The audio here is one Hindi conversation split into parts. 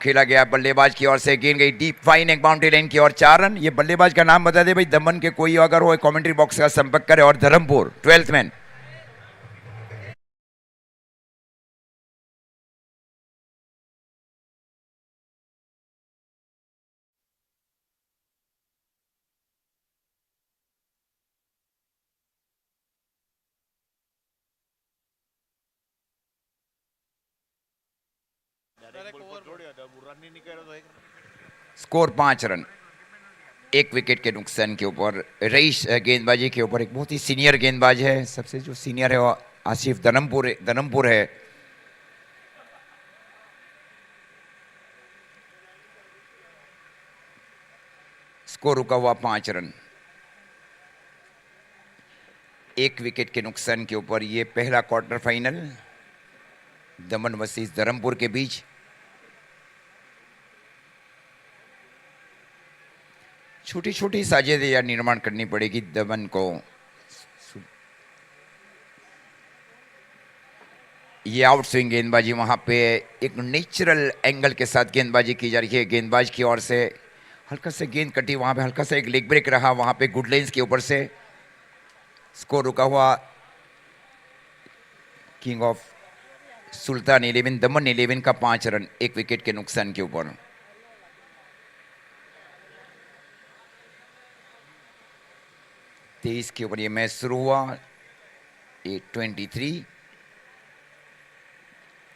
खेला गया बल्लेबाज की ओर से, गेंद गई डीप फाइन एक बाउंड्री लाइन की ओर, 4 रन। ये बल्लेबाज का नाम बता दे भाई, दमन के कोई अगर हो कमेंट्री बॉक्स का संपर्क करे। और Dharampur 12th man. Score 5 run, 1 wicket के नुकसान के ऊपर। रईस गेंदबाजी के ऊपर, एक बहुत ही सीनियर गेंदबाज है, सबसे जो सीनियर है वो आसिफ धर्मपुर है। स्कोर रुका हुआ 5 रन, 1 विकेट के नुकसान के ऊपर। ये पहला क्वार्टर फाइनल दमन वर्सेस धर्मपुर के बीच। छोटी छोटी साझेदारी निर्माण करनी पड़ेगी दमन को। ये आउट स्विंग गेंदबाजी, वहां पे एक नेचुरल एंगल के साथ गेंदबाजी की जा रही है। गेंदबाज की ओर से हल्का से गेंद कटी, वहां पे हल्का सा एक लेग ब्रेक रहा, वहां पे गुड लेंस के ऊपर से। स्कोर रुका हुआ किंग ऑफ सुल्तान 11 दमन 11 का 5 रन, 1 विकेट के नुकसान के ऊपर। तेईस के ऊपर ये मैच शुरू हुआ। 8-23।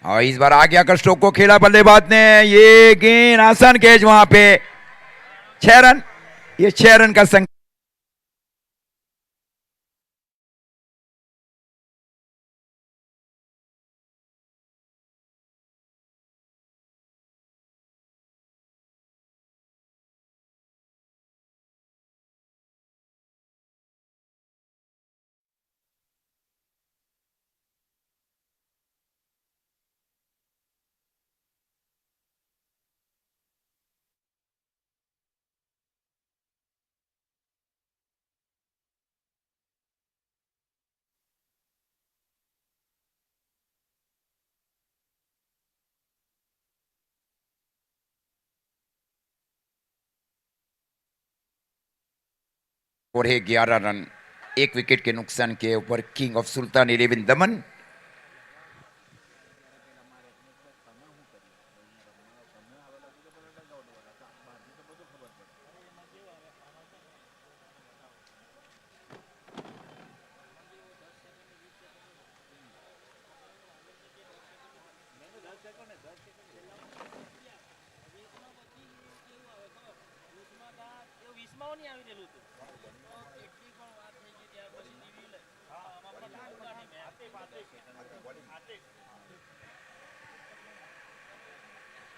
और इस बार आगे आकर स्ट्रोक को खेला बल्लेबाज ने, ये गेंद आसान कैच, वहां पे 6 रन। ये 6 रन का संख्या। और है 11 रन, 1 विकेट के नुकसान के ऊपर किंग ऑफ सुल्तान 11 दमन।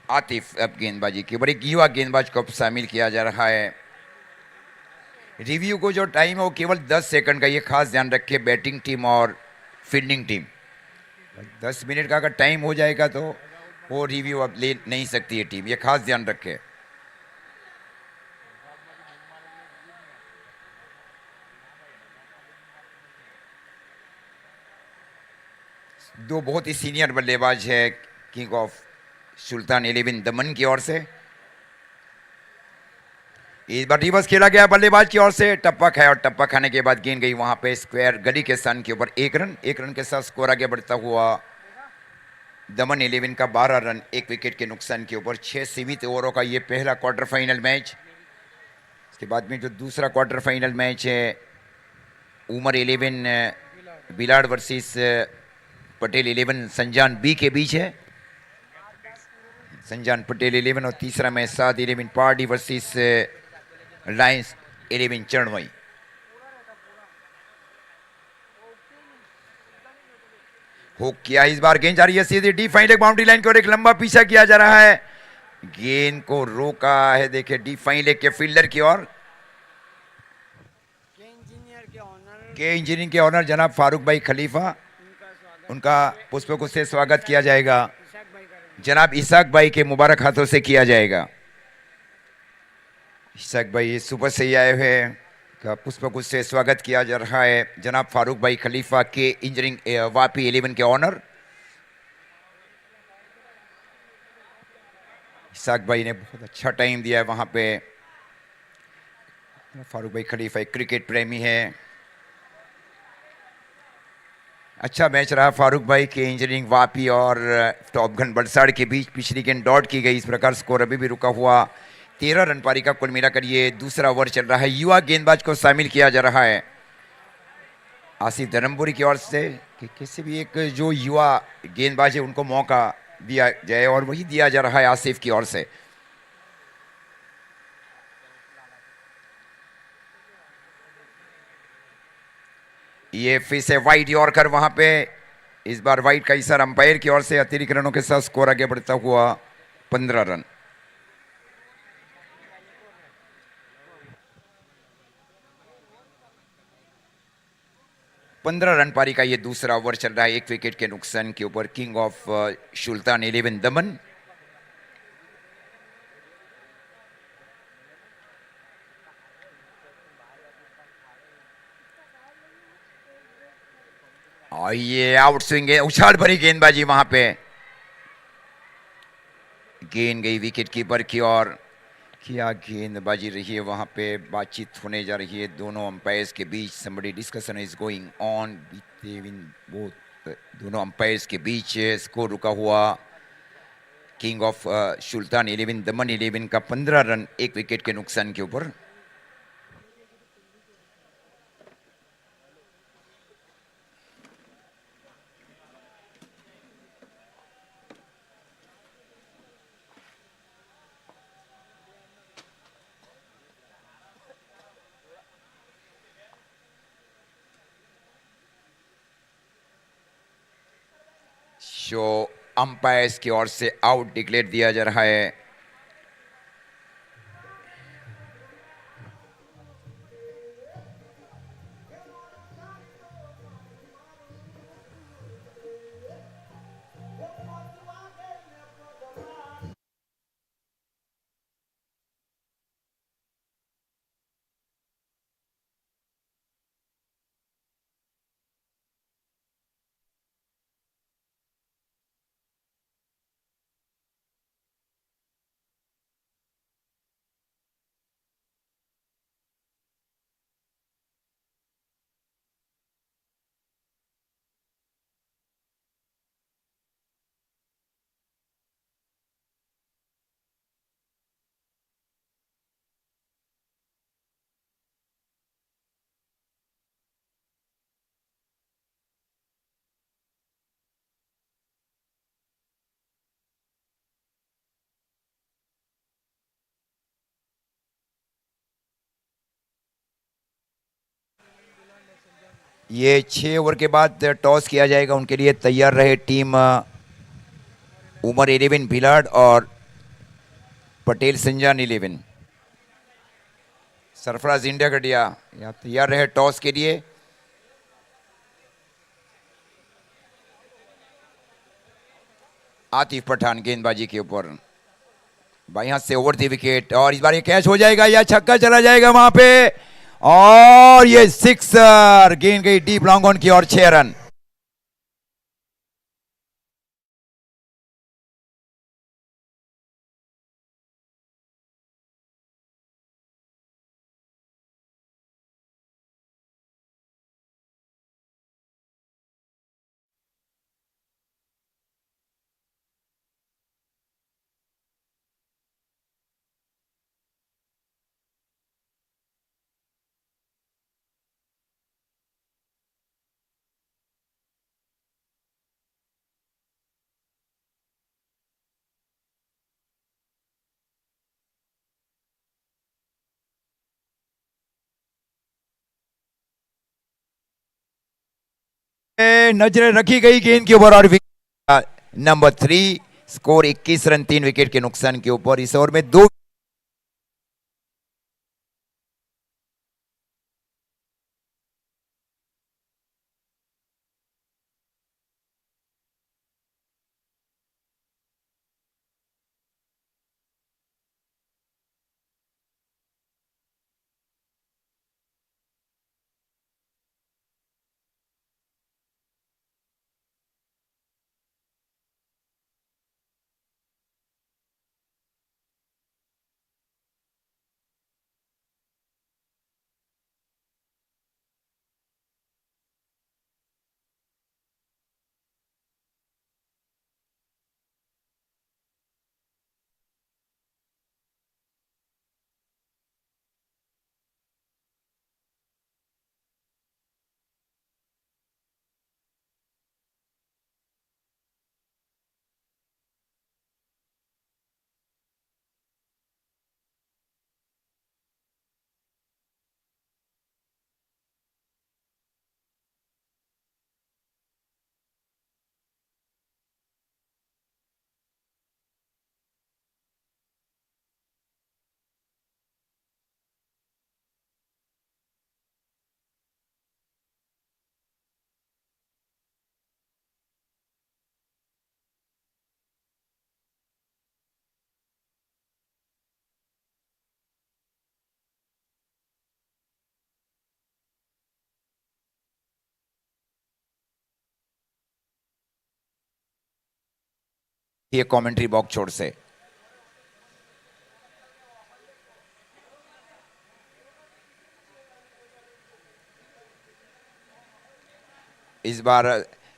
आतिफ अब गेंदबाजी के ऊपर, एक युवा गेंदबाज को शामिल किया जा रहा है। रिव्यू को जो टाइम है वो केवल 10 सेकंड का, ये खास ध्यान रखे बैटिंग टीम और फील्डिंग टीम। 10 मिनट का अगर टाइम हो जाएगा तो वो रिव्यू अब ले नहीं सकती है टीम, ये खास ध्यान रखे। दो बहुत ही सीनियर बल्लेबाज है किंग ऑफ सुल्तान 11 दमन की ओर से। इस बार रिवर्स खेला गया बल्लेबाज की ओर से, टप्पा खाया और टप्पा खाने के बाद गेंद गई वहां पे स्क्वायर गली के स्थान के ऊपर। 1 रन, 1 रन के साथ स्कोर आगे बढ़ता हुआ दमन 11 का 12 रन, 1 विकेट के नुकसान के ऊपर। 6 सीमित ओवरों का ये पहला क्वार्टर फाइनल मैच। इसके बाद में जो दूसरा क्वार्टर फाइनल मैच है उमर 11 बिलाड़ वर्सेस पटेल 11 संजान बी के बीच है। संजान पटेल 11 और तीसरा मैच 7 11 पार्टी वर्सेस लायंस 11 चरणवई। हो किया इस बार, गेंद जा रही है सीधी deep fine leg boundary line की ओर, एक लंबा पीछा किया जा रहा है। गेंद को रोका है, देखिए डी फाइन लेग के फील्डर की ओर। के इंजीनियरिंग के ऑनर जनाब फारूक भाई खलीफा, उनका पुष्पगुच्छ से स्वागत किया जाएगा। जनाब इसाक भाई के मुबारक हाथों से किया जाएगा। इसाक भाई सुबह से ही आए हुए का पुष्पगुच्छ से स्वागत किया जा रहा है। जनाब फारूक भाई खलीफा के इंजीनियरिंग वापी 11 के ऑनर। इसाक भाई ने बहुत अच्छा टाइम दिया है वहां पे। फारूक भाई खलीफा एक क्रिकेट प्रेमी है। अच्छा मैच रहा फारूक भाई के। इंजीनियरिंग वापी और टॉप गन बलसाड़ के बीच पिछली गेंद डॉट की गई। इस प्रकार स्कोर अभी भी रुका हुआ 13 रन पारी का कुल मिलाकर ये दूसरा ओवर चल रहा है। युवा गेंदबाज को शामिल किया जा रहा है आसिफ धर्मपुरी की ओर से कि किसी भी एक जो युवा गेंदबाज है उनको मौका दिया जाए, और वही दिया जा रहा है आसिफ की ओर से। ये फिर से वाइड यॉर्कर वहां पे। इस बार वाइड का इशारा अंपायर की ओर से। अतिरिक्त रनों के साथ स्कोर आगे बढ़ता हुआ 15 रन। 15 रन पारी का ये दूसरा ओवर चल रहा है। एक विकेट के नुकसान के ऊपर किंग ऑफ सुल्तान 11 दमन। और ये आउट स्विंग है, उछाल भरी गेंदबाजी वहां पे। गेंद गई विकेट कीपर की ओर। क्या गेंदबाजी रही है वहां पे। बातचीत होने जा रही है दोनों अंपायर्स के बीच। Somebody discussion is going on between both. दोनों अंपायर्स के बीच स्कोर रुका हुआ। किंग ऑफ सुल्तान 11 दमन 11 का 15 रन एक विकेट के नुकसान के ऊपर। शो अंपायर्स की ओर से आउट डिक्लेयर दिया जा रहा है। ये 6 ओवर के बाद टॉस किया जाएगा। उनके लिए तैयार रहे टीम उमर 11 भिलाड और पटेल संजान 11। सरफराज इंडिया गढ़िया यहाँ तैयार रहे टॉस के लिए। आतिफ पठान गेंदबाजी के ऊपर। बाई हाथ से ओवर दी विकेट, और इस बार ये कैच हो जाएगा या छक्का चला जाएगा वहां पे। और ये सिक्सर। गेंद गई डीप लॉन्ग ऑन की और 6 रन। नजरें रखी गई गेंद के ऊपर, और नंबर 3। स्कोर 21 रन 3 विकेट के नुकसान के ऊपर। इस ओवर में 2 ये कमेंट्री बॉक्स छोड़ से। इस बार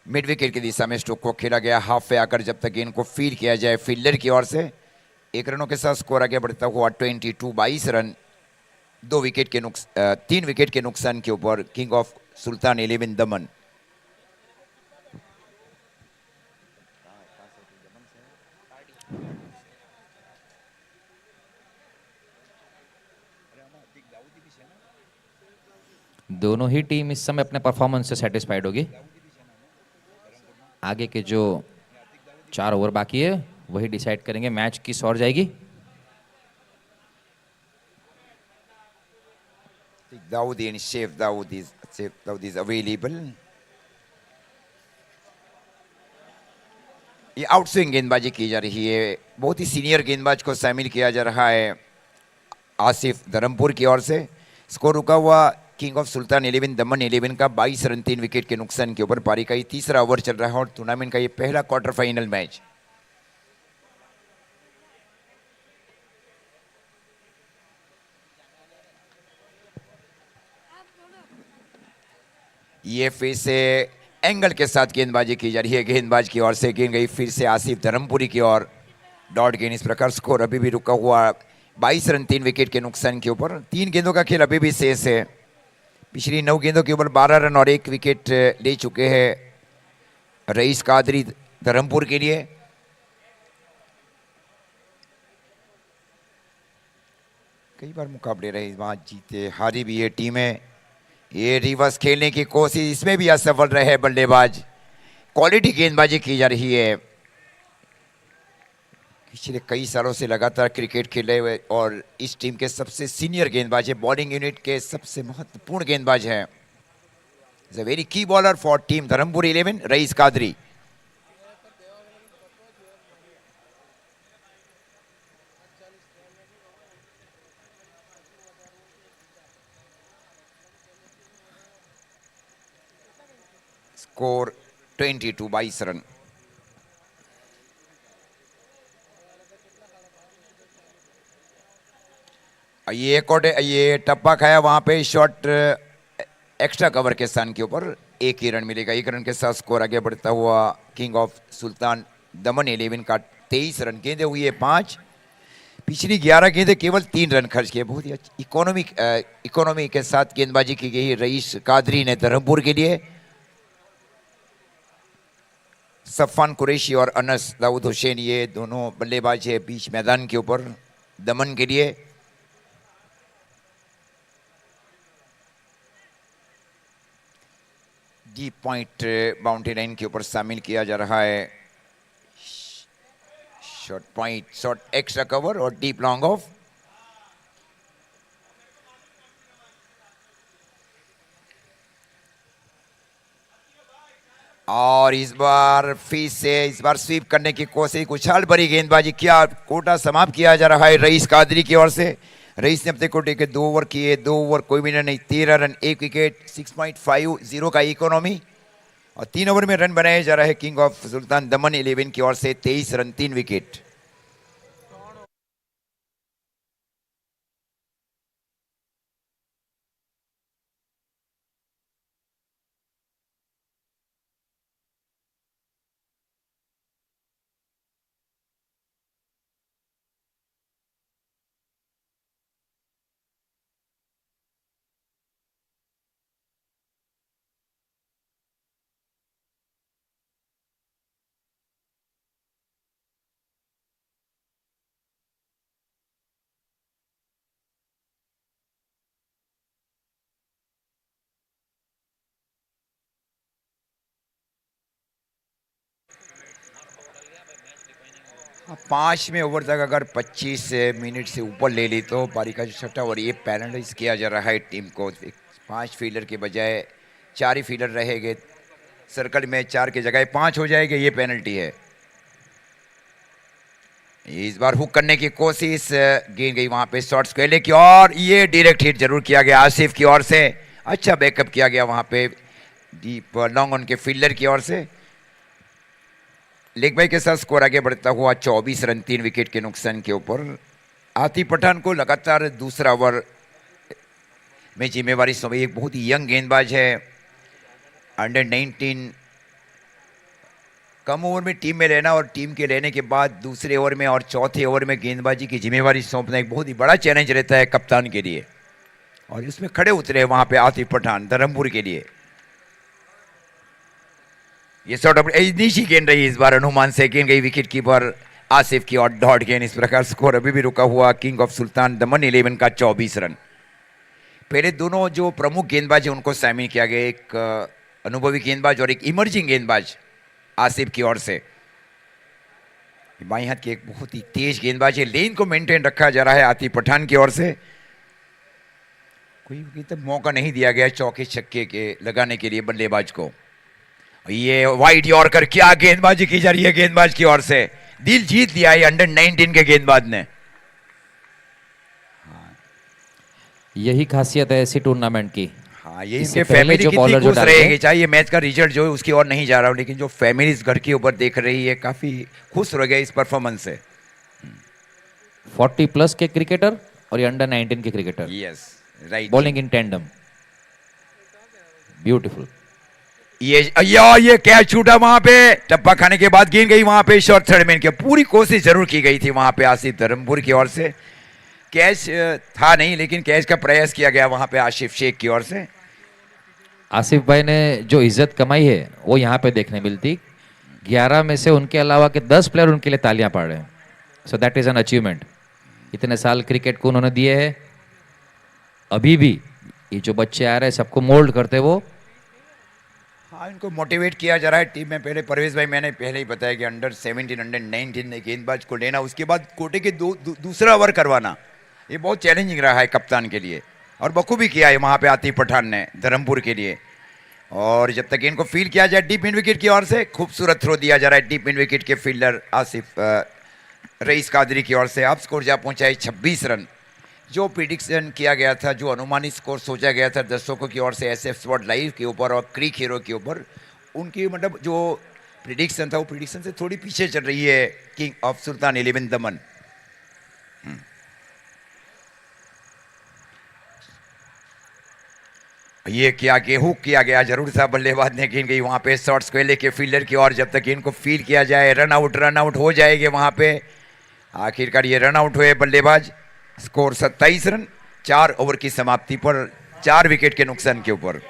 मिड विकेट की दिशा में स्ट्रोक को खेला गया, हाफ पे आकर जब तक गेंद को फील्ड किया जाए फील्डर की ओर से। 1 रनों के साथ स्कोर आगे बढ़ता हुआ 22 रन, 3 विकेट के नुकसान के ऊपर किंग ऑफ सुल्तान 11 दमन। दोनों ही टीम इस समय अपने परफॉर्मेंस से सेटिस्फाइड होगी। आगे के जो 4 ओवर बाकी है वही डिसाइड करेंगे मैच किस ओर जाएगी। Dawood and Sheikh Dawood is available. ये आउटस्विंग गेंदबाजी की जा रही है, बहुत ही सीनियर गेंदबाज को शामिल किया जा रहा है आसिफ धर्मपुर की ओर से। स्कोर रुका हुआ किंग ऑफ सुल्तान 11 दमन 11 का 22 रन 3 विकेट के नुकसान के ऊपर। पारी का ये तीसरा ओवर चल रहा है और टूर्नामेंट का ये पहला क्वार्टर फाइनल मैच। ये फिर से एंगल के साथ गेंदबाजी की जा रही है, गेंदबाज की ओर से गेंद गई फिर से आसिफ धर्मपुरी की ओर। डॉट गेंद, इस प्रकार स्कोर अभी भी रुका हुआ 22 रन 3 विकेट के नुकसान के ऊपर। 3 गेंदों का खेल अभी भी शेष है। पिछली 9 गेंदों के ऊपर 12 रन और 1 विकेट ले चुके हैं रईस कादरी धर्मपुर के लिए। कई बार मुकाबले रहे, वहां जीते हारी भी ये टीमें। ये रिवर्स खेलने की कोशिश, इसमें भी असफल रहे बल्लेबाज। क्वालिटी गेंदबाजी की जा रही है। पिछले कई सालों से लगातार क्रिकेट खेले हुए और इस टीम के सबसे सीनियर गेंदबाज है, बॉलिंग यूनिट के सबसे महत्वपूर्ण गेंदबाज हैं। Is a very key bowler for team Dharampur 11 Rais Qadri. Score 22 run. ये टप्पा खाया वहां पे शॉट एक्स्ट्रा कवर के स्थान के ऊपर 1 ही रन मिलेगा। 1 रन के साथ स्कोर आगे बढ़ता हुआ किंग ऑफ सुल्तान दमन 11 का 23 रन। गेंदे हुई है 5, पिछली 11 गेंदे केवल 3 रन खर्च किए। बहुत ही इकोनॉमी के साथ गेंदबाजी की गई रईस कादरी ने धर्मपुर के लिए। सफ़ान कुरैशी और अनस दाऊद हुसैन ये दोनों बल्लेबाज है बीच मैदान के ऊपर दमन के लिए। डीप पॉइंट बाउंड्री लाइन के ऊपर शामिल किया जा रहा है। Short point, short extra cover और डीप लॉन्ग ऑफ। और इस बार स्वीप करने की कोशिश, उछाल भरी गेंदबाजी किया। कोटा समाप्त किया जा रहा है रईस कादरी की ओर से। रईस ने अपने कोटे के 2 ओवर किए, 2 ओवर कोई भी नहीं, 13 रन 1 विकेट, 6.50 का इकोनॉमी। और 3 ओवर में रन बनाए जा रहे हैं किंग ऑफ सुल्तान दमन 11 की ओर से। 23 रन 3 विकेट। पांच में ओवर तक अगर 25 मिनट से ऊपर ले ली तो पारी का जो छठा ओवर ये पैनलाइज किया जा रहा है टीम को। 5 फील्डर के बजाय 4 ही फील्डर रहेंगे सर्कल में, 4 की जगह 5 हो जाएंगे, ये पेनल्टी है। इस बार हुक करने की कोशिश, गेंद गई वहां पे शॉर्ट्स खेलने की और ये डायरेक्ट हिट जरूर किया गया आसिफ की ओर से। अच्छा बैकअप किया गया वहां पे डीप लॉन्ग ऑन के फील्डर की ओर से। लेग बाई के साथ स्कोर आगे बढ़ता हुआ 24 रन 3 विकेट के नुकसान के ऊपर। आतिफ पठान को लगातार दूसरा ओवर में जिम्मेवारी सौंपी। एक बहुत ही यंग गेंदबाज है, अंडर 19, कम ओवर में टीम में रहना और टीम के रहने के बाद दूसरे ओवर में और चौथे ओवर में गेंदबाजी की जिम्मेवारी सौंपना एक बहुत ही बड़ा चैलेंज रहता है कप्तान के लिए, और इसमें खड़े उतरे वहां पे आतिफ पठान धर्मपुर के लिए। ये शॉट नीची गेंद रही इस बार अनुमान से, गेंद गई विकेट कीपर आसिफ की और डॉट गेंद। इस प्रकार स्कोर अभी भी रुका हुआ किंग ऑफ सुल्तान दमन 11 का 24 रन। पहले दोनों जो प्रमुख गेंदबाज है उनको शामिल किया गया, एक अनुभवी गेंदबाज और एक इमर्जिंग गेंदबाज आसिफ की ओर से। बाई हाथ की एक बहुत ही तेज गेंदबाज है, लेन को मेंटेन रखा जा रहा है आतिफ पठान की ओर से। कोई तब मौका नहीं दिया गया चौके छक्के के लगाने के लिए बल्लेबाज को। ये वाइड यॉर्कर, क्या गेंदबाजी की जा रही है गेंदबाज की ओर से, दिल जीत लिया है अंडर 19 के गेंदबाज ने। यही खासियत है ऐसी टूर्नामेंट की। हाँ, ये इससे इनके पहले फैमिली जो कितनी बॉलर जो खुश डाले रहेगी, चाहे ये मैच का रिजल्ट जो है उसकी ओर नहीं जा रहा हूँ, लेकिन जो फैमिली इस घर के ऊपर देख रही है काफी खुश रह गए इस परफॉर्मेंस से। 40 प्लस के क्रिकेटर और ये अंडर 19 के क्रिकेटर, यस राइट, बॉलिंग इन टेंडम, ब्यूटीफुल। ये कैच छूटा वहां पे, टप्पा खाने के बाद गेंद गई वहां पे शॉर्ट थर्ड मैन की। पूरी कोशिश जरूर की गई थी वहां पे आसिफ धर्मपुर की ओर से, कैच था नहीं लेकिन कैच का प्रयास किया गया वहां पे आशिफ शेख की ओर से। आसिफ भाई ने जो इज्जत कमाई है वो यहाँ पे देखने मिलती। 11 में से उनके अलावा के 10 प्लेयर उनके लिए तालियां पाड़ रहे हैं, so that is an achievement. इतने साल क्रिकेट को उन्होंने दिए हैं, अभी भी ये जो बच्चे आ रहे हैं सबको मोल्ड करते वो। हाँ, इनको मोटिवेट किया जा रहा है टीम में। पहले परवेज भाई मैंने पहले ही बताया कि अंडर 17 अंडर 19 ने गेंदबाज को लेना, उसके बाद कोटे के दूसरा ओवर करवाना, ये बहुत चैलेंजिंग रहा है कप्तान के लिए, और बखूबी किया है वहाँ पे आतिफ पठान ने धर्मपुर के लिए। और जब तक इनको फील्ड किया जाए डीप इन विकेट की ओर से, खूबसूरत थ्रो दिया जा रहा है डीप इन विकेट के फील्डर आसिफ रईस कादरी की ओर से। अब स्कोर जा पहुंचा है 26 रन। जो प्रिडिक्शन किया गया था, जो अनुमानित स्कोर सोचा गया था दर्शकों की ओर से एसएफ स्पॉट लाइव के ऊपर और क्रिक हीरो के ऊपर, उनकी मतलब जो प्रिडिक्शन था वो प्रिडिक्शन से थोड़ी पीछे चल रही है किंग ऑफ सुल्तान 11 दमन। ये किया कि हुक किया गया जरूर था, बल्लेबाज ने गेंद गई वहां पे शॉर्ट्स को लेके फील्डर की ओर। जब तक इनको फील किया जाए रन आउट हो जाएंगे वहां पे। आखिरकार ये रन आउट हुए बल्लेबाज। स्कोर 27 रन 4 ओवर की समाप्ति पर 4 विकेट के नुकसान के ऊपर।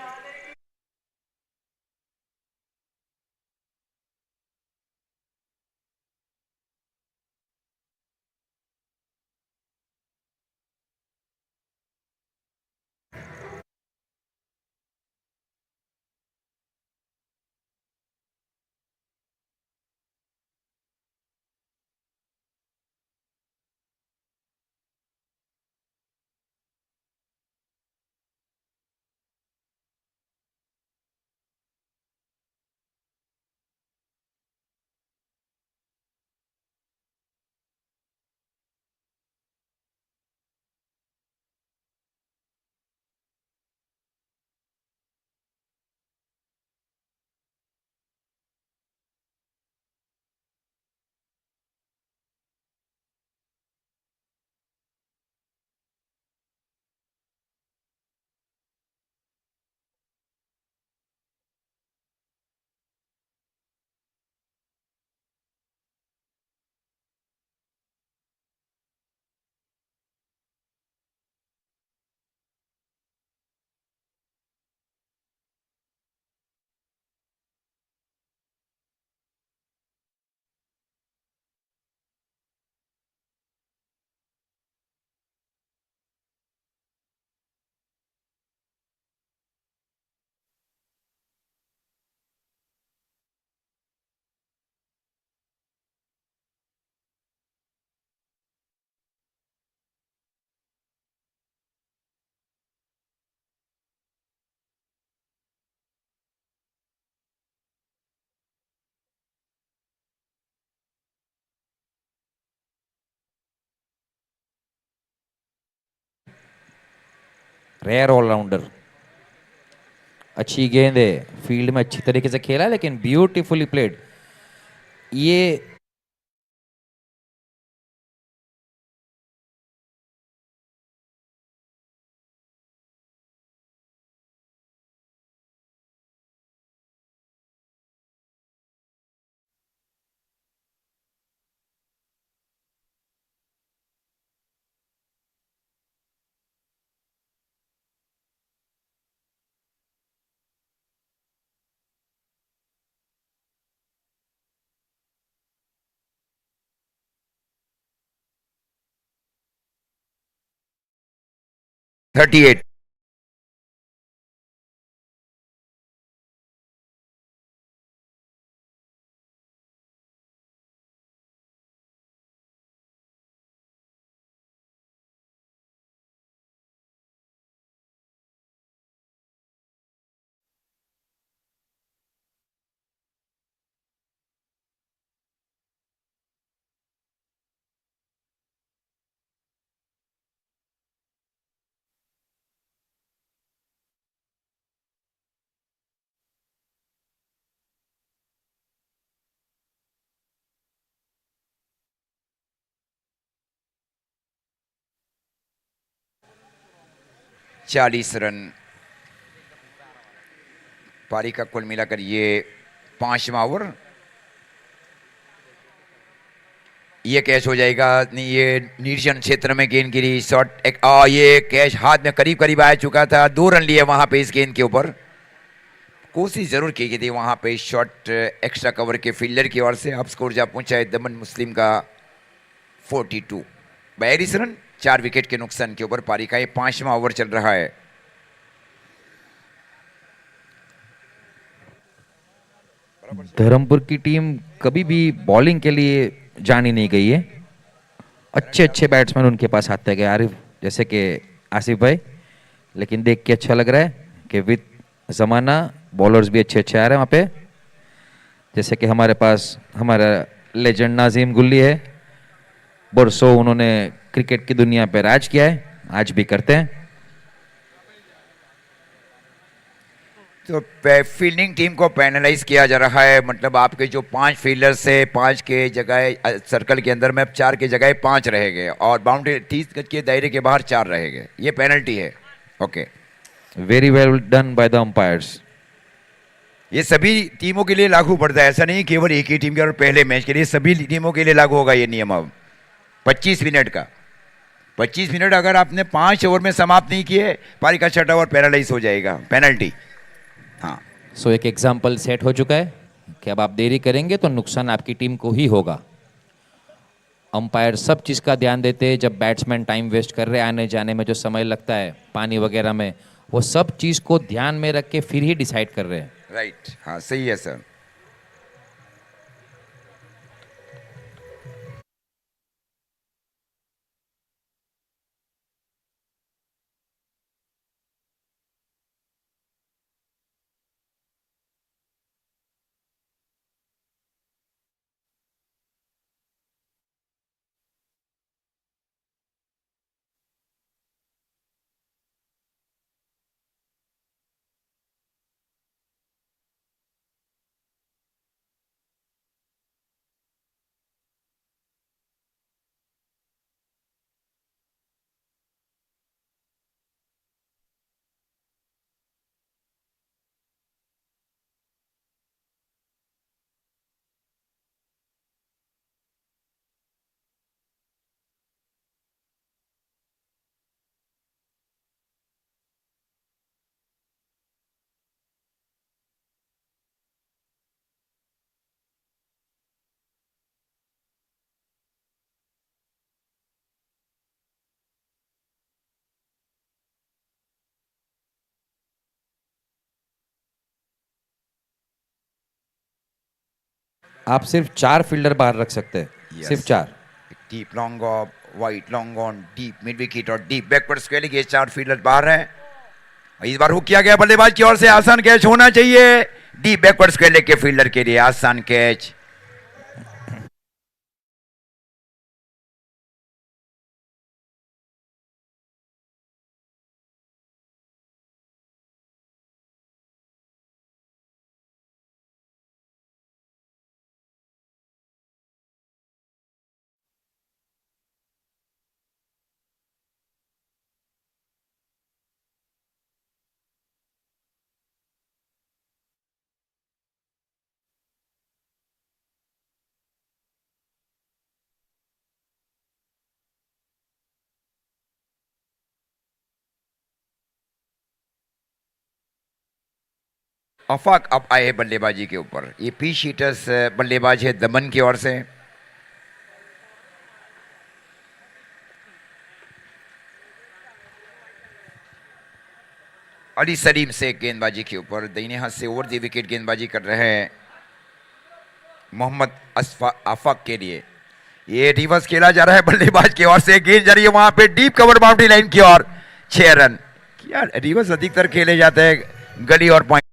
रेयर ऑलराउंडर, अच्छी गेंद है, फील्ड में अच्छी तरीके से खेला लेकिन ब्यूटीफुली प्लेड। ये 38। चालीस रन पारी का कुल मिलाकर ये 5वां ओवर। ये कैच हो जाएगा नहीं, ये निर्जन क्षेत्र में गेंद गिरी, शॉट एक ये कैच हाथ में करीब करीब आ चुका था। 2 रन लिए वहां पे इस गेंद के ऊपर। कोशिश जरूर की गई थी वहां पे शॉट एक्स्ट्रा कवर के फील्डर की ओर से। अब स्कोर जा पहुंचा है दमन मुस्लिम का 42, 42 रन 4 विकेट के नुकसान के ऊपर। पारी का ये 5वां ओवर चल रहा है। धर्मपुर की टीम कभी भी बॉलिंग के लिए जानी नहीं गई है। अच्छे अच्छे बैट्समैन उनके पास आते गए, आरिफ जैसे कि आसिफ भाई। लेकिन देख के अच्छा लग रहा है कि विद ज़माना बॉलर्स भी अच्छे अच्छे आ रहे हैं वहाँ पे। जैसे कि हमारे पास हमारा लेजेंड नाजीम गुल्ली है। बरसों उन्होंने क्रिकेट की दुनिया पे राज किया है, आज भी करते हैं। तो फील्डिंग टीम को पैनलाइज किया जा रहा है, मतलब आपके जो 5 फील्डर्स है 5 के जगह सर्कल के अंदर में 4 के जगह 5 रह गए और बाउंड्री 30 गज के दायरे के बाहर 4 रह गए। ये पेनल्टी है। Okay, very well done by the umpires. ये सभी टीमों के लिए लागू पड़ता है, ऐसा नहीं केवल एक ही टीम के और पहले मैच के लिए, सभी टीमों के लिए लागू होगा ये नियम। अब 25 मिनट का 25 मिनट अगर आपने 5 ओवर में समाप्त नहीं किए, पारी का 6वां ओवर पैरालाइज हो जाएगा, पेनल्टी। हाँ, सो एक एग्जाम्पल सेट हो चुका है कि अब आप देरी करेंगे तो नुकसान आपकी टीम को ही होगा। अंपायर सब चीज़ का ध्यान देते हैं। जब बैट्समैन टाइम वेस्ट कर रहे हैं, आने जाने में जो समय लगता है पानी वगैरह में, वो सब चीज़ को ध्यान में रख के फिर ही डिसाइड कर रहे हैं। राइट, हाँ सही है सर। आप सिर्फ 4 फील्डर बाहर रख सकते हैं, सिर्फ 4। Deep long of, white long on, deep mid wicket और डीप बैकवर्ड स्क्वेलिंग, ये 4 फील्डर बाहर हैं। इस बार हुक किया गया बल्लेबाज की ओर से, आसान कैच होना चाहिए डीप बैकवर्ड स्क्वेलिंग के फील्डर के लिए, आसान कैच। आफाक अब आए हैं बल्लेबाजी के ऊपर। ये पी शीटर्स बल्लेबाज है दमन की ओर से। अली सलीम से गेंदबाजी के ऊपर दाहिने हाथ से ओवर दी विकेट गेंदबाजी कर रहे हैं मोहम्मद आफाक के लिए। ये रिवर्स खेला जा रहा है बल्लेबाज की ओर से, गेंद जा रही है वहां पे डीप कवर बाउंड्री लाइन की ओर, 6 रन। यार रिवर्स अधिकतर खेले जाते हैं गली और पॉइंट।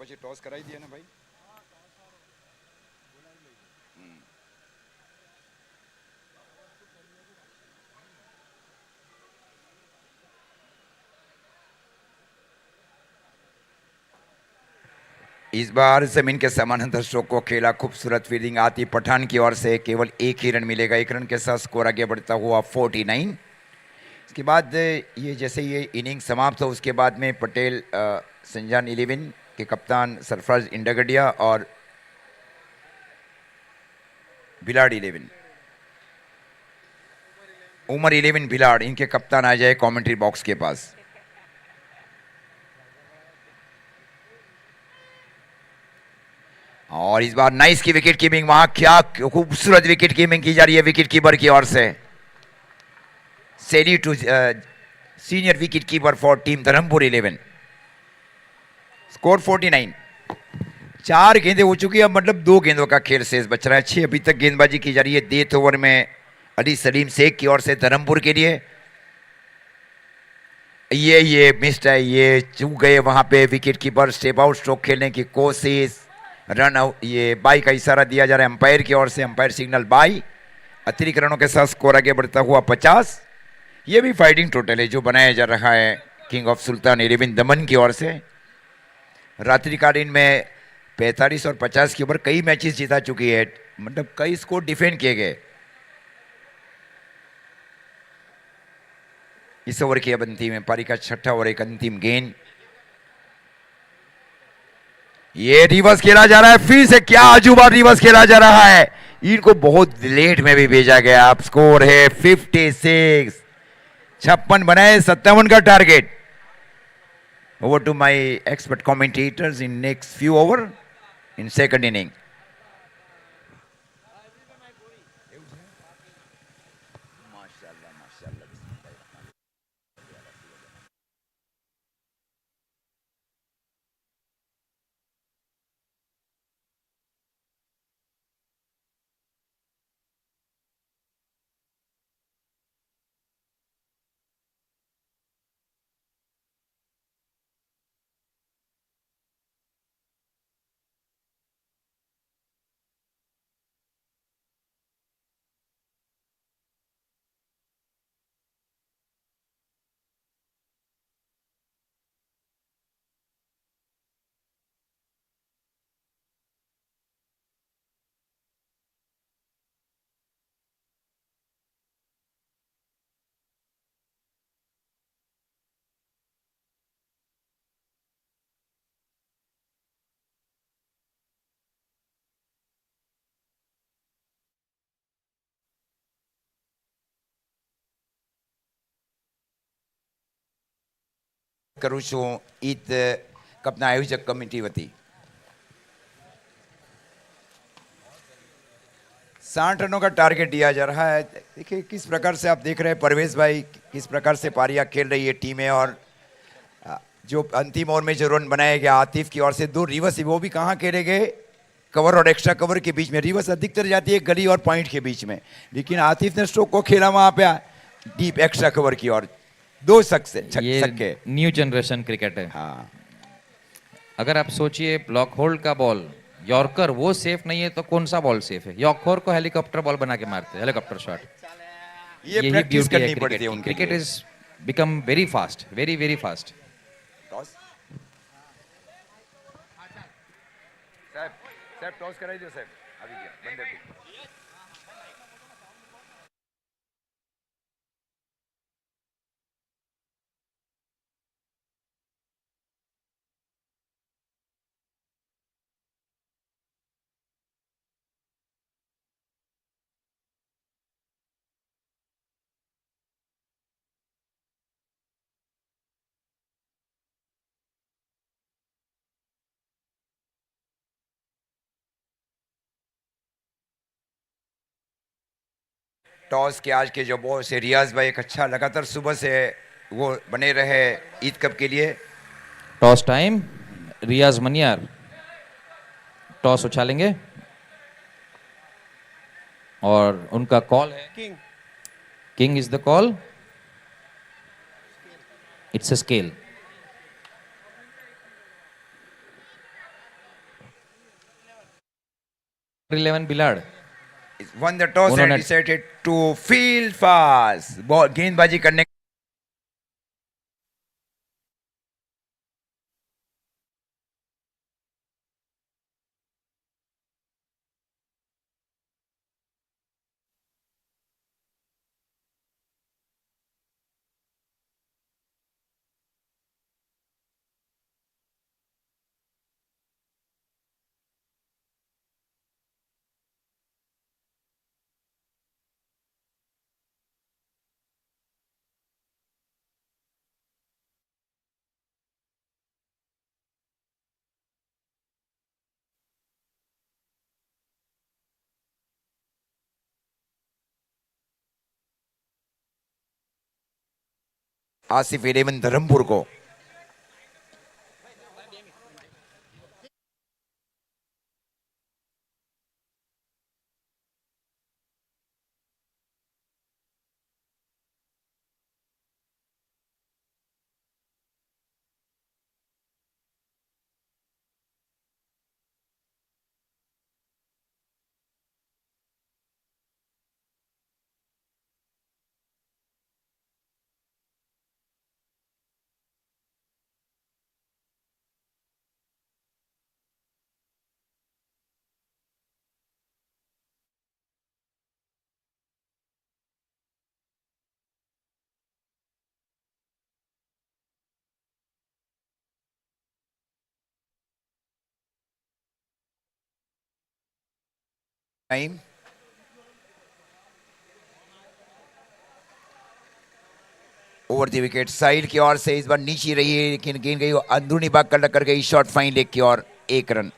પછી ટોસ કરાવી દઈએ ને ભાઈ। इस बार जमीन के समानांतर स्ट्रोक को खेला, खूबसूरत फील्डिंग आती पठान की ओर से, केवल एक ही रन मिलेगा। एक रन के साथ स्कोर आगे बढ़ता हुआ 49। इसके बाद ये जैसे ये इनिंग समाप्त हो उसके बाद में पटेल संजान 11 के कप्तान सरफराज इंडागडिया और बिलाड 11 उमर 11 बिलाड, इनके कप्तान आ जाए कमेंट्री बॉक्स के पास। और इस बार नाइस की विकेट कीपिंग, वहां क्या खूबसूरत विकेट कीपिंग की जा रही है विकेट कीपर की ओर से। Salute to senior wicket keeper for team Dharampur 11। Score 49। 4 गेंदें हो चुकी है, अब मतलब 2 गेंदों का खेल शेष बच रहा है। 6 अभी तक गेंदबाजी की जा रही है डेथ ओवर में अली सलीम शेख की ओर से धर्मपुर के लिए। ये मिस्ड है, ये चूक गए वहां पे wicket keeper. Step out stroke खेलने की कोशिश, रन आउट, ये बाई का इशारा दिया जा रहा है अंपायर की ओर से, अंपायर सिग्नल बाई। अतिरिक्त रनों के साथ स्कोर आगे बढ़ता हुआ 50। ये भी फाइटिंग टोटल है जो बनाया जा रहा है किंग ऑफ सुल्तान 11 दमन की ओर से। रात्रिकालीन में 45 और 50 के ऊपर कई मैचेस जीता चुकी है, मतलब कई स्कोर डिफेंड किए गए। इस ओवर की अब अंतिम पारी का छठा और एक अंतिम गेंद। ये रिवर्स खेला जा रहा है, फिर से क्या अजूबा रिवर्स खेला जा रहा है। इनको बहुत लेट में भी भेजा गया। अब स्कोर है 56। 56 बनाए 57 का target. Over to my expert commentators in next few over in second inning. કરું છું ઈદ કપના આયોજક કમિટી વતી 60 रनों का टारगेट दिया जा रहा है। देखिए किस प्रकार से आप देख रहे हैं परवेज भाई, किस प्रकार से पारियां खेल रही है टीमें। और जो अंतिम ओवर में जो रन बनाया गया आतिफ की ओर से, 2 रिवर्स, वो भी कहाँ खेले गए, कवर और एक्स्ट्रा कवर के बीच में। रिवर्स अधिकतर जाती है गली और पॉइंट के बीच में, लेकिन आतिफ ने स्ट्रोक को खेला वहां पे डीप एक्स्ट्रा कवर की ओर। 2 छक्के। न्यू जनरेशन क्रिकेट है। हाँ, अगर आप सोचिए ब्लॉक होल्ड का बॉल यॉर्कर वो सेफ नहीं है तो कौन सा बॉल सेफ है? यॉर्कर को हेलीकॉप्टर बॉल बना के मारते हैं, हेलीकॉप्टर शॉट। ये यही प्रैक्टिस ब्यूटी है करनी पड़ती है क्रिकेट की। उनके क्रिकेट लिए। Is become very fast, very very fast. Toss साहब, साहब टॉस कराई दो साहब, अभी बंदे को। टॉस के आज के जो बॉस है रियाज भाई एक अच्छा लगातार सुबह से वो बने रहे ईद कप के लिए। Toss time, Riyaz Maniyar toss उछालेंगे और उनका कॉल है king. King is the call, it's a scale. 11 Bilad won the toss and उन्होंने decided to field fast ball गेंदबाजी करने। आसिफ 11 धर्मपुर को time. Over the wicket side की ओर से इस बार नीचे रही है लेकिन गेंद गई अंदरूनी भाग कर टक्कर गई शॉर्ट फाइन लेग की ओर 1 रन।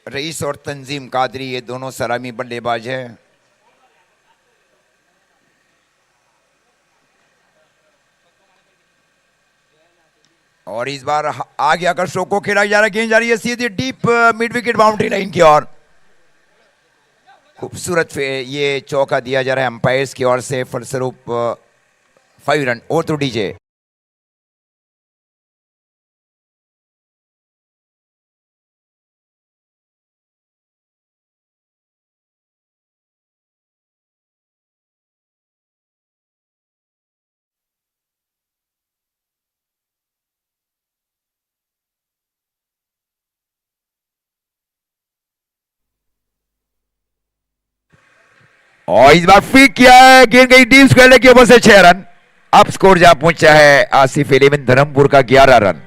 रईस और तंजीम कादरी ये दोनों सलामी बल्लेबाज हैं। और इस बार आगे आकर शो को खेला जा रहा है, गेंद जा रही है सीधी deep mid wicket boundary line की ओर। खूबसूरत ये चौका दिया जा रहा है अंपायर्स की ओर से, फलस्वरूप 5 रन और तो डीजे। और इस बार फ्लिक किया है, गेंद गई डीप स्क्वायर के ऊपर से 6 रन। अब स्कोर जहां पहुंचा है आसिफ 11 धर्मपुर का 11 रन।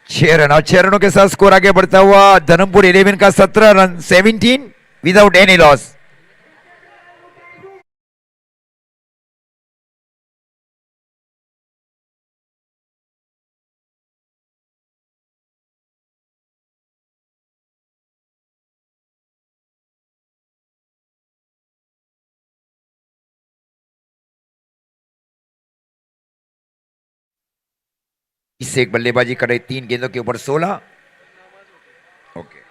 छह रन और 6 रनों के साथ स्कोर आगे बढ़ता हुआ धर्मपुर 11 का 17 रन 17 विदाउट एनी लॉस। इससे एक बल्लेबाजी कर रही 3 गेंदों के ऊपर 16। ओके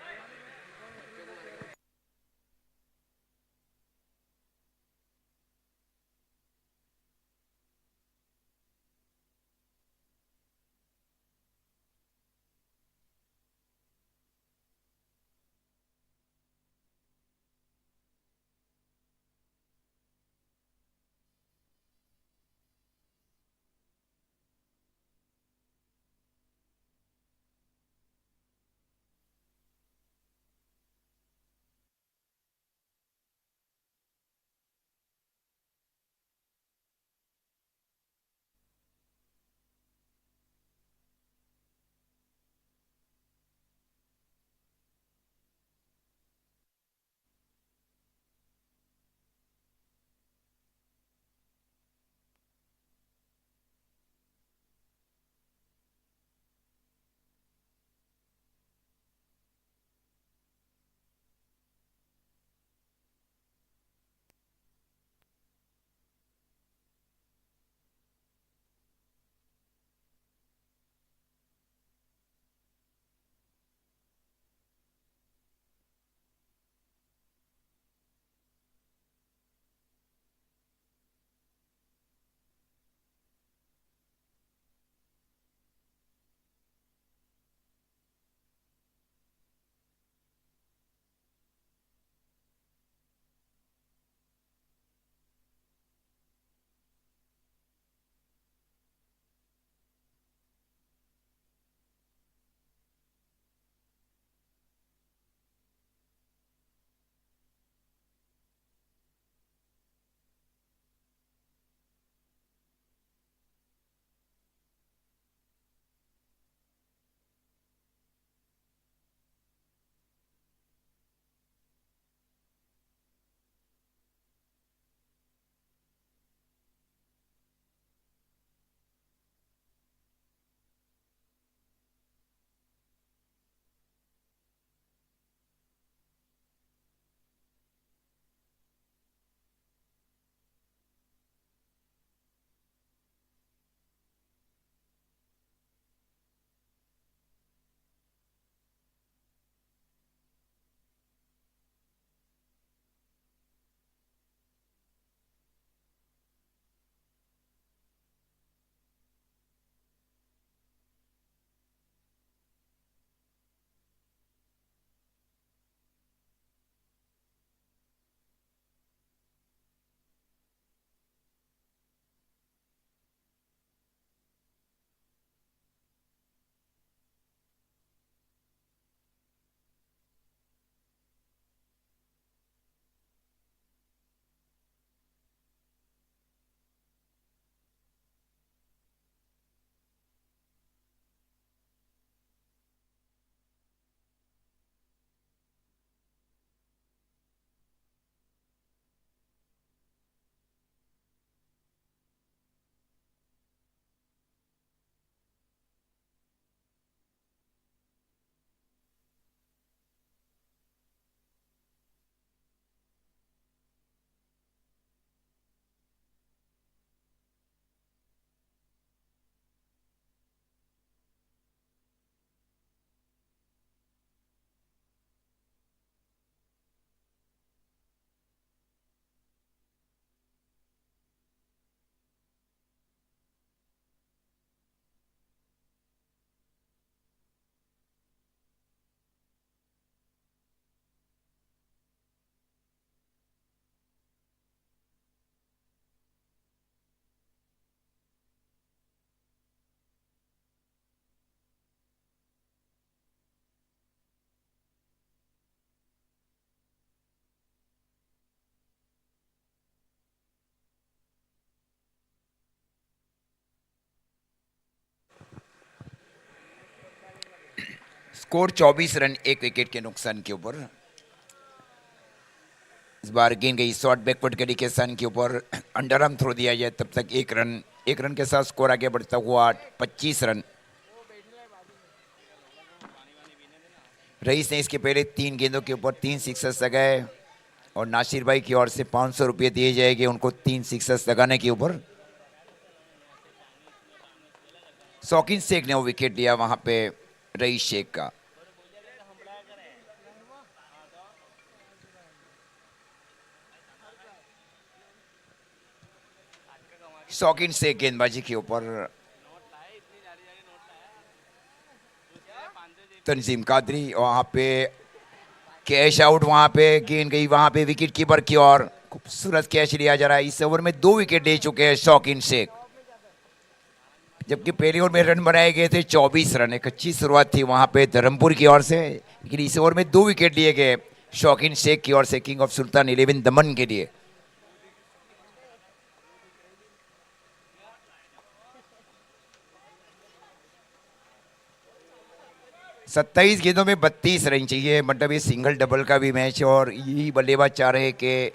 स्कोर 24 रन, एक विकेट के नुकसान के ऊपर। इस बार गेंद गई शॉर्ट बैकवर्ड गली के सन के ऊपर, अंडर आर्म थ्रो दिया जाए तब तक एक रन के साथ स्कोर आगे बढ़ता हुआ 25 रन। रईस ने इसके पहले 3 गेंदों के ऊपर 3 सिक्सर्स लगाए और नासिर भाई की ओर से 500 रुपये दिए जाएंगे उनको 3 सिक्सर्स लगाने के ऊपर। शौकीन शेख ने वो विकेट लिया वहां पे रईस शेख का। शौकीन शेख गेंदबाजी के ऊपर, तंजीम कादरी वहां पे कैश आउट, वहां पे गेंद गई वहां पे विकेट कीपर की ओर, खूबसूरत कैच लिया जा रहा है। इस ओवर में 2 विकेट ले चुके हैं शौकीन शेख, जबकि पहले ओवर में रन बनाए गए थे 24 रन। एक अच्छी शुरुआत थी वहां पे धर्मपुर की ओर से, लेकिन इस ओवर में 2 विकेट लिए गए शौकीन शेख की ओर से किंग ऑफ सुल्तान 11 दमन के लिए। 27 गेंदों में 32 रन चाहिए, मतलब ये सिंगल डबल का भी मैच है और यही बल्लेबाज चाह रहे हैं कि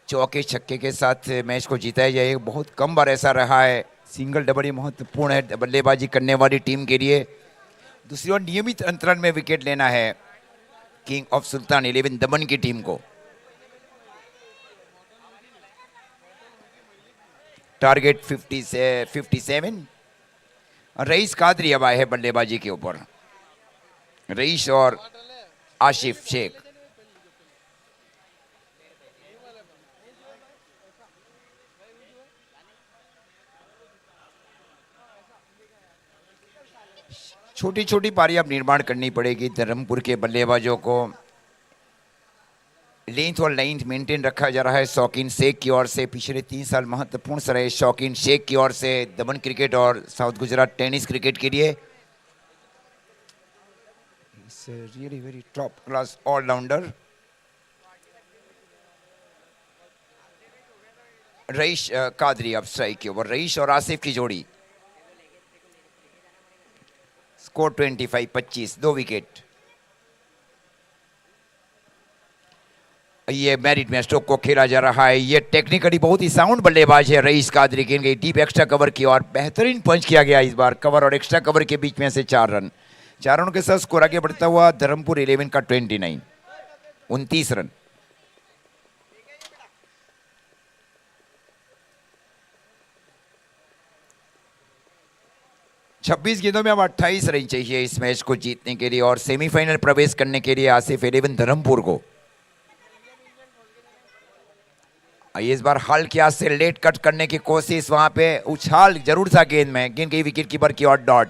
चौके छक्के के साथ मैच को जीता जाए। बहुत कम बार ऐसा रहा है, सिंगल डबल ये महत्वपूर्ण है बल्लेबाजी करने वाली टीम के लिए। दूसरी ओर नियमित अंतराल में विकेट लेना है किंग ऑफ सुल्तान 11 दमन की टीम को। टारगेट 57। रईस कादरी अब आए हैं बल्लेबाजी के ऊपर, रईस और आसिफ शेख। छोटी छोटी पारी अब निर्माण करनी पड़ेगी धर्मपुर के बल्लेबाजों को। लेंथ और लाइन मेंटेन रखा जा रहा है शौकीन शेख की ओर से। पिछले 3 साल महत्वपूर्ण रहे शौकीन शेख की ओर से दमन क्रिकेट और साउथ गुजरात टेनिस क्रिकेट के लिए। Really very top class allrounder. Rais Qadri अब स्ट्राइक के ऊपर, रईस और आसिफ की जोड़ी। Score 25-25, 2 wicket. ये मेरिट में स्ट्रोक को खेला जा रहा है। ये टेक्निकली बहुत ही साउंड बल्लेबाज है रईस कादरी। गेंद गई डीप एक्स्ट्रा कवर की और बेहतरीन पंच किया गया इस बार। कवर और एक्स्ट्रा कवर के बीच में से 4 रन। 4 रनों के साथ स्कोर आगे बढ़ता हुआ धर्मपुर 11 का 29 रन। छब्बीस गेंदों में अब 28 रन चाहिए इस मैच को जीतने के लिए और सेमीफाइनल प्रवेश करने के लिए आसिफ 11 धर्मपुर को। इस बार हल्के हाथ से लेट कट करने की कोशिश, वहां पे उछाल जरूर था गेंद में। गेंद गई विकेट कीपर की और डॉट।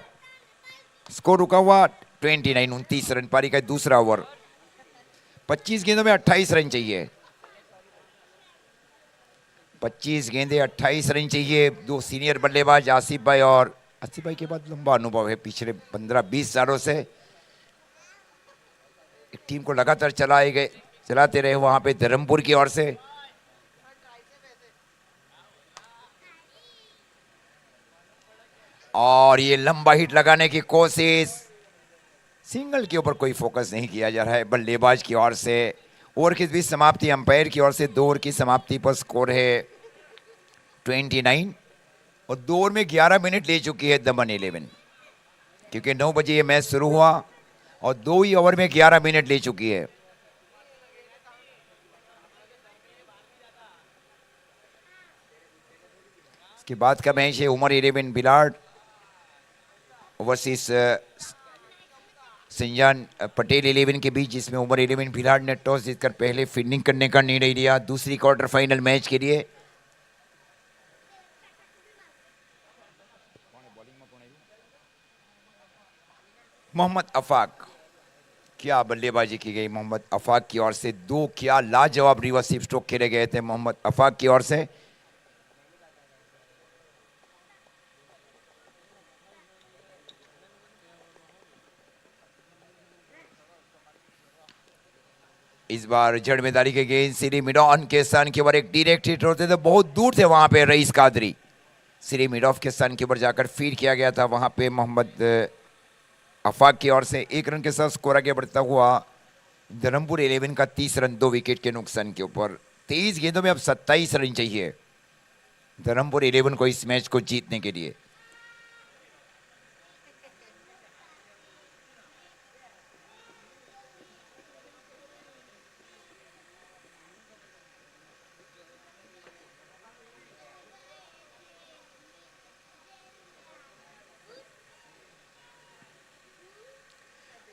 स्कोर रुका हुआ 29 रन। पारी का दूसरा ओवर। 25 गेंदों में 28 रन चाहिए। 25 गेंदे 28 रन चाहिए। 2 सीनियर बल्लेबाज आसिफ भाई और आसिफ भाई के बाद लंबा अनुभव है पिछले 15-20 सालों से। एक टीम को लगातार चलाते रहे वहां पे धर्मपुर की ओर से। और ये लंबा हिट लगाने की कोशिश, सिंगल के ऊपर कोई फोकस नहीं किया जा रहा है बल्लेबाज की ओर से। ओवर की बीच समाप्ति अंपायर की ओर से 2 ओवर की समाप्ति पर स्कोर है 29 और 2 ओवर में 11 मिनट ले चुकी है दमन 11, क्योंकि 9 बजे ये मैच शुरू हुआ और 2 ही ओवर में 11 मिनट ले चुकी है। इसके बाद का मैच है उमर 11 बिलाड वर्सेस संजान पटेल 11 के बीच, जिसमें उमर 11 बिलाड ने टॉस जीतकर पहले फील्डिंग करने का निर्णय लिया दूसरी क्वार्टर फाइनल मैच के लिए। मोहम्मद अफाक, क्या बल्लेबाजी की गई मोहम्मद अफाक की ओर से। 2 क्या लाजवाब रिवर्सिव स्ट्रोक खेले गए थे मोहम्मद अफाक की ओर से। इस बार जड़ मेदारी के गेंद श्री मिडॉन के सन के ऊपर एक डायरेक्ट हिट होते थे, बहुत दूर थे वहां पे रईस कादरी। श्री मिडॉफ के सन के ऊपर जाकर फीड किया गया था वहां पे मोहम्मद आफाक की ओर से 1 रन के साथ स्कोर आगे बढ़ता हुआ धर्मपुर 11 का 30 रन 2 विकेट के नुकसान के ऊपर। 23 गेंदों में अब 27 रन चाहिए धर्मपुर 11 को इस मैच को जीतने के लिए।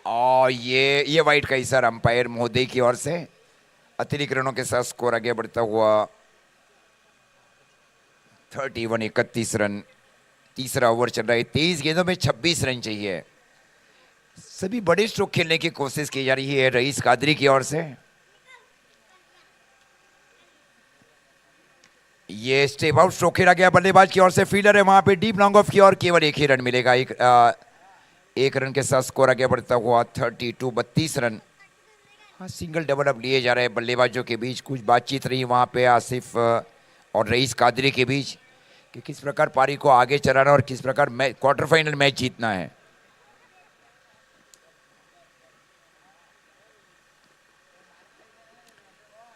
और ये वाइट का इशारा अंपायर महोदय की ओर से। अतिरिक्त रनों के साथ स्कोर आगे बढ़ता हुआ 31 रन। तीसरा ओवर चल रहा है, 23 गेंदों में 26 रन चाहिए। सभी बड़े स्ट्रोक खेलने की कोशिश की जा रही है रईस कादरी की ओर से। ये स्टेप आउट स्ट्रोक खेला गया बल्लेबाज की ओर से। फील्डर है वहां पे डीप लॉन्ग ऑफ की ओर, केवल एक ही रन मिलेगा। एक रन के साथ स्कोर आगे बढ़ता हुआ 32 रन। हाँ, सिंगल डबल अब लिए जा रहे हैं बल्लेबाजों के बीच। कुछ बातचीत रही वहां पे आसिफ और रईस कादरी के बीच कि किस प्रकार पारी को आगे चलाना और किस प्रकार क्वार्टर फाइनल मैच जीतना है।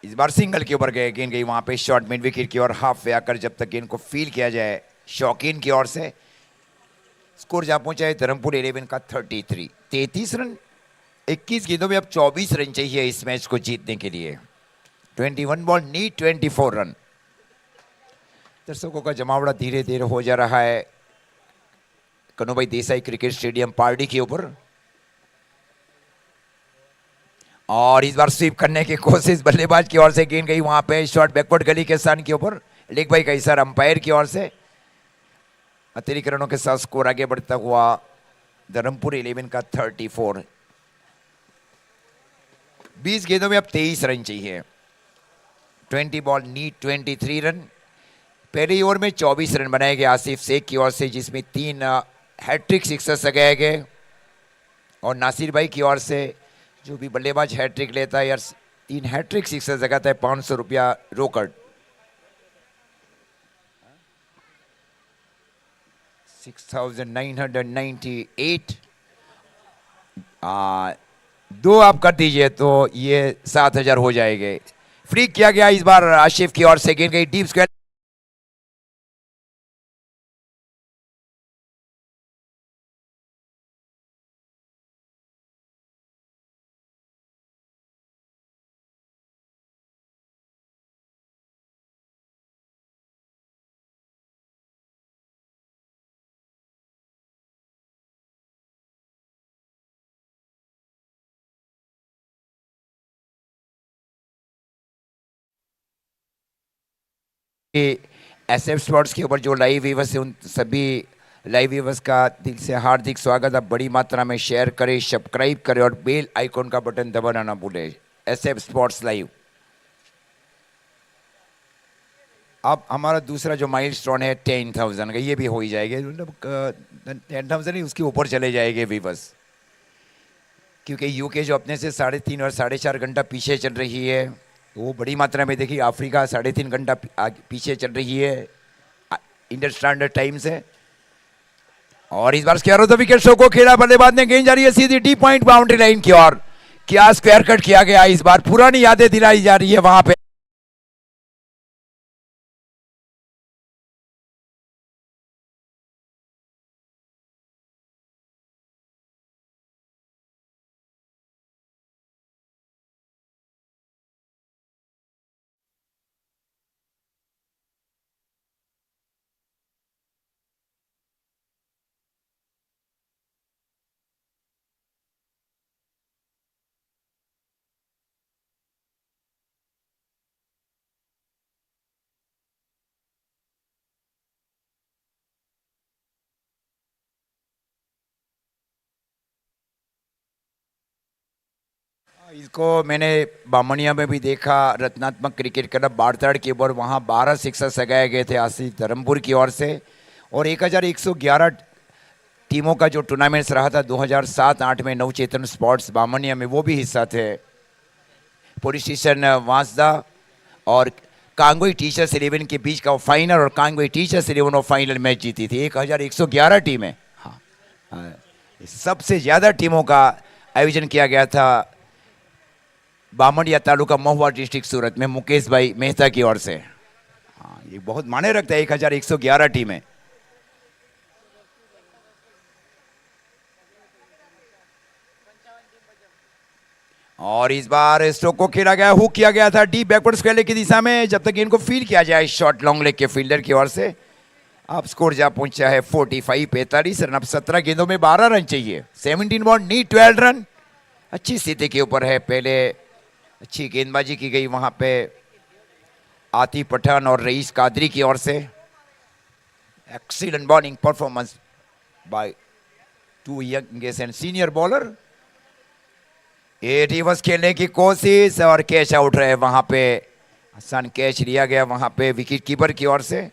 इस बार सिंगल के ऊपर गए, गेंद गई वहां पे शॉर्ट मिड विकेट की और हाफ वे आकर जब तक गेंद को फील किया जाए शौकीन की ओर से। स्कोर जहां पहुंचा है धर्मपुर 11 का 33 रन। 21 गेंदों में अब 24 रन चाहिए इस मैच को जीतने के लिए। 21 बॉल नीड 24 रन। दर्शकों का जमावड़ा धीरे धीरे हो जा रहा है कन्हूभाई देसाई क्रिकेट स्टेडियम पार्टी के ऊपर। और इस बार स्वीप करने की कोशिश बल्लेबाज की ओर से, गेंद गई वहां पे शॉर्ट बैकवर्ड गली के स्थान के ऊपर। लेग भाई का इशारा अंपायर की ओर से। अतिरिक्त रनों के साथ स्कोर आगे बढ़ता हुआ धर्मपुर 11 का 34। 20 गेंदों में अब 23 रन चाहिए। 20 बॉल नीड 23 रन। पहले ओवर में 24 रन बनाए गए आसिफ शेख की ओर से, जिसमें 3 हैट्रिक सिक्सर्स लगाए गए। और नासिर भाई की ओर से, जो भी बल्लेबाज हैट्रिक लेता है यार 3 हैट्रिक सिक्सर्स लगाता है, 500 रुपया रोकड़। 6,998। 2 आप कर दीजिए तो ये 7,000 हो जाएंगे। फ्री किया गया इस बार आशिफ की ओर से, गेंद गई डीप स्क्वायर। एसएफ स्पोर्ट्स के ऊपर जो लाइव व्यूवर्स है उन सभी लाइव व्यूवर्स का दिल से हार्दिक स्वागत। आप बड़ी मात्रा में शेयर करें, सब्सक्राइब करें और बेल आइकॉन का बटन दबाना ना भूलें। SF sports live. अब हमारा दूसरा जो माइलस्टोन है 10,000 का, ये भी हो ही जाएगा। मतलब 10,000 ही उसके ऊपर चले जाएंगे व्यूवर्स, क्योंकि यूके जो अपने से 3.5 और 4.5 घंटा पीछे चल रही है, वो बड़ी मात्रा में देखिए अफ्रीका 3.5 घंटा पीछे चल रही है इंडियन स्टैंडर्ड टाइम से। और इस बार स्क्वायर तो विकेट शो को खेला, बल्लेबाज ने गेंद जा रही है सीधी डीप पॉइंट बाउंड्री लाइन की ओर। क्या स्क्वायर कट किया गया इस बार, पुरानी यादें दिलाई जा रही है वहां पे। इसको मैंने बामनिया में भी देखा, रत्नात्मक क्रिकेट क्लब बाड़ताड़ के ऊपर, वहाँ 12 सिक्सर लगाए गए थे आसिफ धर्मपुर की ओर से। और 1111 टीमों का जो टूर्नामेंट्स रहा था 2007-8 में नवचेतन स्पोर्ट्स बामनिया में, वो भी हिस्सा थे। पुलिस स्टेशन वांसदा और कांगोई टीचर्स 11 के बीच का वो फाइनल, और कांगोई टीचर्स 11 वो फाइनल मैच जीती थी। 1111 टीमें। हाँ, सबसे ज्यादा टीमों का आयोजन किया गया था बामणिया तालुका महुआ डिस्ट्रिक्ट सूरत में मुकेश भाई मेहता की ओर से। हाँ, ये बहुत माने रखता है, 1111 टीमें। और इस बार स्ट्रोक को खेला गया, हुक किया गया था डीप बैकवर्ड स्क्वायर लेग की दिशा में, जब तक गेंद को फील किया जाए शॉर्ट लॉन्ग लेग के फील्डर की ओर से। अब स्कोर जा पहुंचा है 45 रन। अब 17 गेंदों में 12 रन चाहिए। 17 बॉल नीड 12 रन। अच्छी स्थिति के ऊपर है, पहले अच्छी गेंदबाजी की गई वहां पे आतिफ पठान और रईस कादरी की ओर से। Excellent bowling performance by two youngest and senior bowler. 8 reverse खेलने की कोशिश और कैच आउट रहे वहां पे। आसान कैच लिया गया वहां पे विकेट कीपर की ओर से।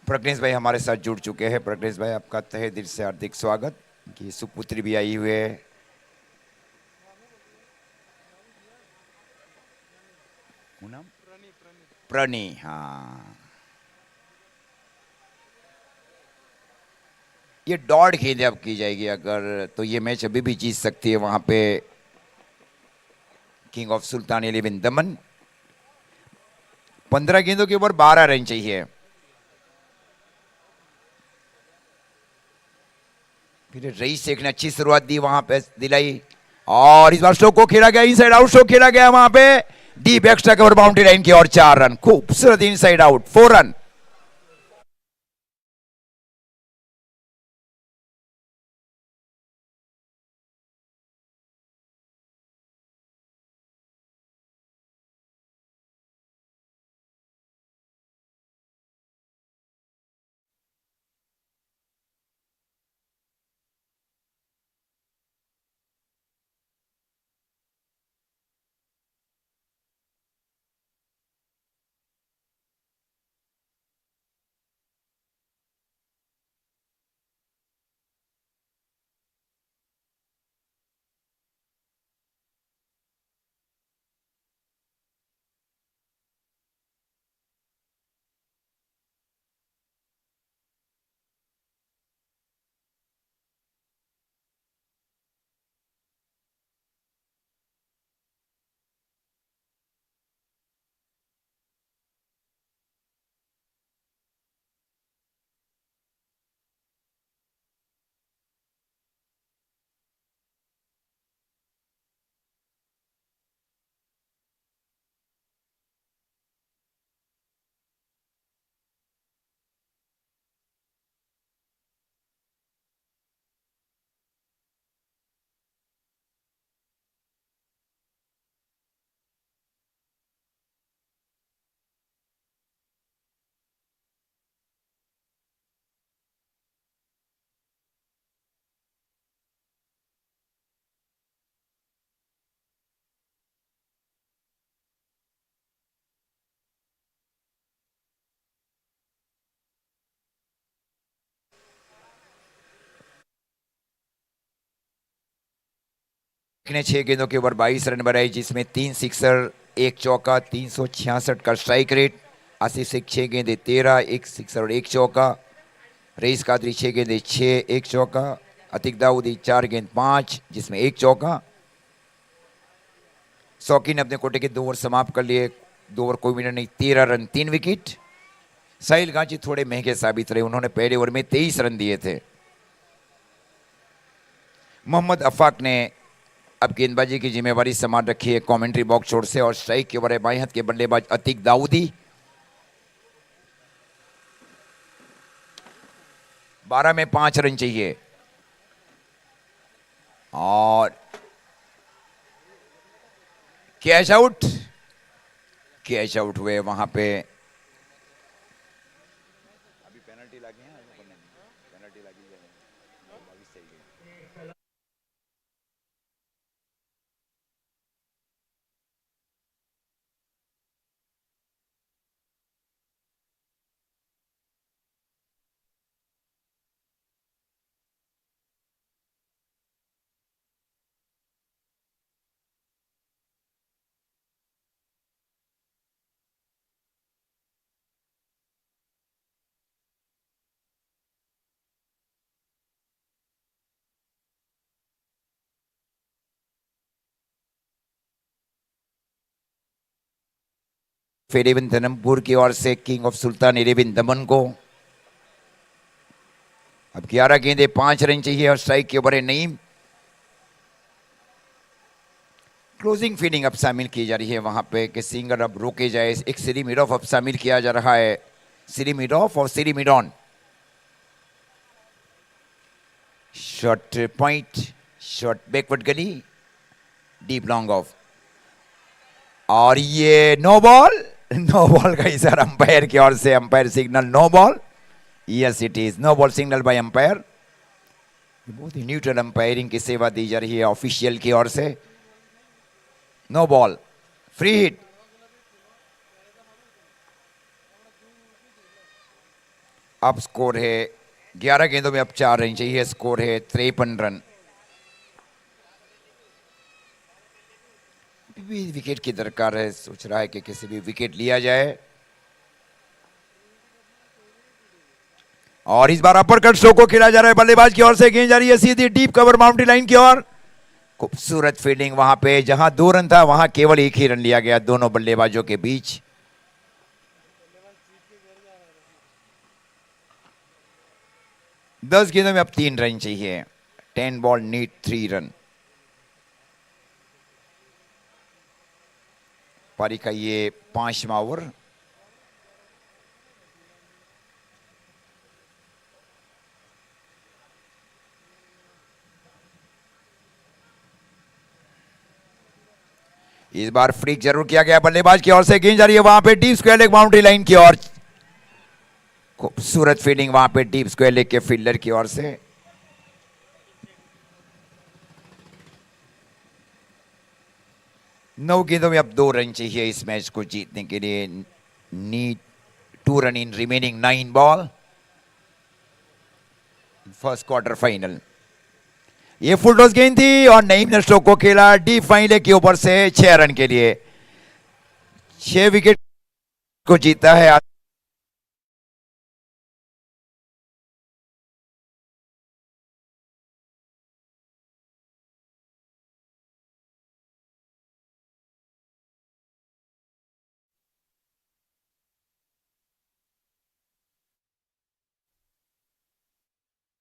प्रज्ञेश भाई हमारे साथ जुड़ चुके हैं। प्रज्ञेश भाई, आपका तहे दिल से हार्दिक स्वागत। कि सुपुत्री भी आई हुए है। नाम प्रणी। हाँ, ये डॉट गेंद अब की जाएगी अगर, तो ये मैच अभी भी जीत सकती है वहां पे किंग ऑफ सुल्तान 11 दमन। 15 गेंदों के ऊपर 12 रन चाहिए। फिर रईस शेख ने अच्छी शुरुआत दी वहां पे, दिलाई। और इस बार स्ट्रोक को खेला गया, इनसाइड आउट स्ट्रोक खेला गया वहां पे deep extra cover boundary line की और 4 रन। खूबसूरत इनसाइड आउट, 4 रन। ने 6 गेंदों के ऊपर 22 रन बनाए, जिसमें 3 सिक्सर 1 चौका, 366 का स्ट्राइक रेट। आसिफ शेख 6 गेंदे 13, 1 सिक्सर और 1 चौका। रईस कादरी 6 गेंदे 6, 1 चौका। अतिक दाऊदी 4 गेंद 5, जिसमें 1 चौका। शौकीन ने अपने कोटे के 2 ओवर समाप्त कर लिए। 2 ओवर कोई मिनट नहीं, 13 रन 3 विकेट। साहिल गांची थोड़े महंगे साबित रहे, उन्होंने पहले ओवर में 23 रन दिए थे। मोहम्मद अफाक ने अब गेंदबाजी की जिम्मेवारी संभाल रखी है कमेंट्री बॉक्स छोर से, और स्ट्राइक के ओवर है बाएं हाथ के बल्लेबाज अतीक दाऊदी। 12 में 5 रन चाहिए और कैच आउट हुए वहां पे। अभी पेनल्टी लगी है, पेनल्टी लगी है। इलेवन धनमपुर की ओर से किंग ऑफ सुल्तान 11 दमन को अब 11 गेंदे 5 रन चाहिए और स्ट्राइक के ऊपर है नईम। क्लोजिंग फील्डिंग अब शामिल की जा रही है वहां पे कि सिंगर अब रोके जाए। एक सीरी मिड ऑफ अब शामिल किया जा रहा है, सीरी मिड ऑफ और silly mid on. Shot point, shot backward gully, deep long off, और ये नो बॉल का इशारा अंपायर की ओर से। Umpire signal no ball. Yes it is no ball signal by umpire. बहुत ही न्यूट्रल अंपायरिंग की सेवा दी जा रही है ऑफिशियल की ओर से। No ball, free hit. अब स्कोर है 11 गेंदों में अब 4 रन चाहिए, स्कोर है 53 रन। भी विकेट की दरकार है, सोच रहा है कि किसी भी विकेट लिया जाए। और इस बार अपर कट स्ट्रोक को खेला जा रहा है, बल्लेबाज की ओर से गेंद जा रही है सीधी डीप कवर बाउंड्री लाइन की ओर। खूबसूरत फील्डिंग वहां पे, जहां 2 रन था वहां केवल 1 ही रन लिया गया दोनों बल्लेबाजों के बीच। दस गेंदों में अब 3 रन चाहिए। 10 बॉल नीड 3 रन। पारी का ये 5वां ओवर। इस बार फ्लिक जरूर किया गया, बल्लेबाज की ओर से गेंद जा रही है वहां पे deep square leg boundary line की ओर। खूबसूरत फील्डिंग वहां पे डीप स्क्वायर लेग के फील्डर की ओर से। नौ गेंदों में अब 2 रन चाहिए इस मैच को जीतने के लिए। Need 2 run in remaining 9 ball. First quarter final. ये फुल टॉस गेंद थी और नईम ने स्ट्रोक को खेला डीप फाइन लेग के ऊपर से 6 रन के लिए। 6 विकेट को जीता है।